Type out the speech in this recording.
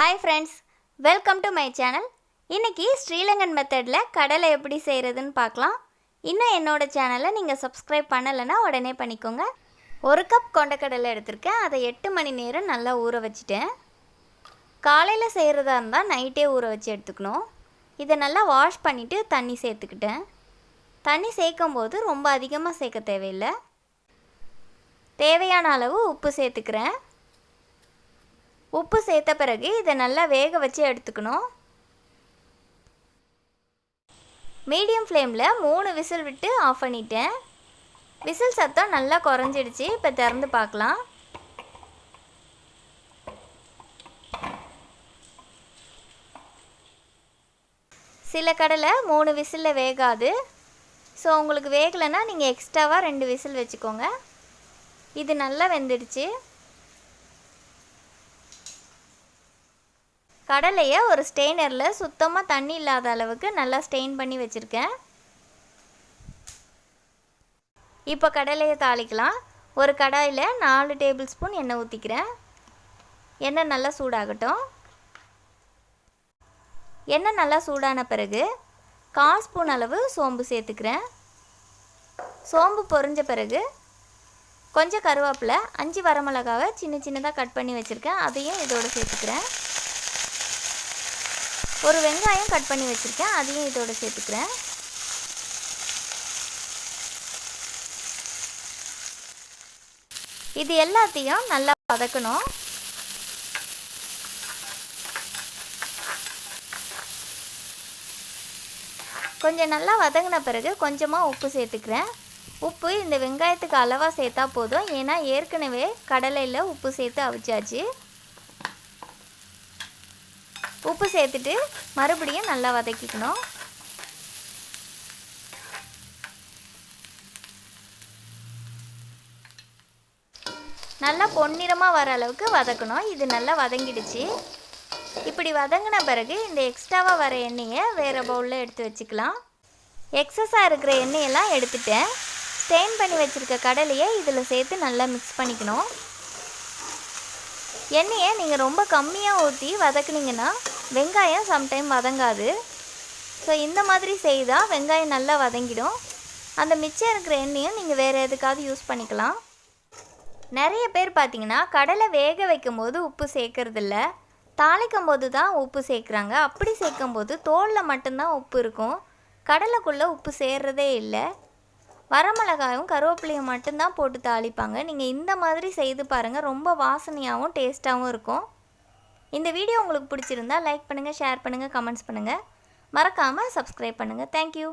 Hi friends, welcome to my channel. இன்னைக்கு ஸ்ரீலங்கன் மெத்தட்ல கடலை எப்படி செய்யறதுன்னு பார்க்கலாம். இன்னும் என்னோட சேனலை நீங்க subscribe பண்ணலனா உடனே பண்ணிக்கோங்க. 1 கப் கொண்டைக்கடலை எடுத்துர்க்கேன். அதை 8 மணி நேரம் நல்லா ஊற வச்சிட்டேன். காலையில செய்யறதா இருந்தா நைட்டே ஊற வச்சு எடுத்துக்கணும். இத நல்லா வாஷ் பண்ணிட்டு தண்ணி சேர்த்துக்கிட்டேன். தண்ணி சேர்க்கும்போது ரொம்ப அதிகமா சேர்க்க தேவையில்லை. தேவையான அளவு உப்பு சேர்த்துக்கிறேன். உப்பு சேர்த்த பிறகு இதை நல்லா வேக வச்சு எடுத்துக்கணும். மீடியம் ஃப்ளேமில் 3 விசில் விட்டு ஆஃப் பண்ணிட்டேன். விசில் சத்தம் நல்லா குறைஞ்சிடுச்சு. இப்போ திறந்து பார்க்கலாம். சில கடலை 3 விசிலில் வேகாது. ஸோ உங்களுக்கு வேகலைன்னா நீங்கள் எக்ஸ்ட்ராவாக 2 விசில் வச்சுக்கோங்க. இது நல்லா வெந்துடுச்சு. கடலையை ஒரு ஸ்டெய்னரில் சுத்தமாக தண்ணி இல்லாத அளவுக்கு நல்லா ஸ்டெயின் பண்ணி வச்சுருக்கேன். இப்போ கடலையை தாளிக்கலாம். ஒரு கடாயில் 4 டேபிள் ஸ்பூன் எண்ணெய் ஊற்றிக்கிறேன். எண்ணெய் நல்லா சூடாகட்டும். எண்ணெய் நல்லா சூடான பிறகு 1/4 ஸ்பூன் அளவு சோம்பு சேர்த்துக்கிறேன். சோம்பு பொரிஞ்ச பிறகு கொஞ்சம் கருவேப்பிலை, 5 வரமிளகாவை சின்ன சின்னதாக கட் பண்ணி வச்சுருக்கேன். அதையும் இதோடு சேர்த்துக்கிறேன். ஒரு வெங்காயம் கட் பண்ணி வச்சுருக்கேன். அதையும் இதோடு சேர்த்துக்கிறேன். இது எல்லாத்தையும் நல்லா வதக்கணும். கொஞ்சம் நல்லா வதங்கின பிறகு கொஞ்சமாக உப்பு சேர்த்துக்கிறேன். உப்பு இந்த வெங்காயத்துக்கு அளவாக சேர்த்தா போதும். ஏன்னா ஏற்கனவே கடலையில் உப்பு சேர்த்து அவிச்சாச்சு. உப்பு சேர்த்துட்டு மறுபடியும் நல்லா வதக்கிக்கணும். நல்லா பொன்னிறமாக வர அளவுக்கு வதக்கணும். இது நல்லா வதங்கிடுச்சு. இப்படி வதங்கின பிறகு இந்த எக்ஸ்ட்ராவாக வர எண்ணெயை வேறு பவுலில் எடுத்து வச்சுக்கலாம். எக்ஸஸாக இருக்கிற எண்ணெயெல்லாம் எடுத்துட்டேன். ஸ்டெயின் பண்ணி வச்சுருக்க கடலையை இதில் சேர்த்து நல்லா மிக்ஸ் பண்ணிக்கணும். எண்ணெயை நீங்கள் ரொம்ப கம்மியாக ஊற்றி வதக்குனீங்கன்னா வெங்காயம் சம்டைம் வதங்காது. ஸோ இந்த மாதிரி செய்தால் வெங்காயம் நல்லா வதங்கிடும். அந்த மிச்சம் இருக்கிற எண்ணெயும் நீங்கள் வேறு எதுக்காவது யூஸ் பண்ணிக்கலாம். நிறைய பேர் பார்த்திங்கன்னா கடலை வேக வைக்கும் போது உப்பு சேர்க்கறதில்ல, தாளிக்கும் போது தான் உப்பு சேர்க்குறாங்க. அப்படி சேர்க்கும்போது தோலில் மட்டும்தான் உப்பு இருக்கும், கடலைக்குள்ளே உப்பு சேர்றதே இல்லை. வரமிளகாயும் கருவேப்பிலையும் மட்டும்தான் போட்டு தாளிப்பாங்க. நீங்கள் இந்த மாதிரி செய்து பாருங்கள். ரொம்ப வாசனையாகவும் டேஸ்ட்டாகவும் இருக்கும். இந்த வீடியோ உங்களுக்கு பிடிச்சிருந்தா லைக் பண்ணுங்கள், ஷேர் பண்ணுங்கள், கமெண்ட்ஸ் பண்ணுங்கள். மறக்காமல் சப்ஸ்கிரைப் பண்ணுங்கள். தேங்க்யூ.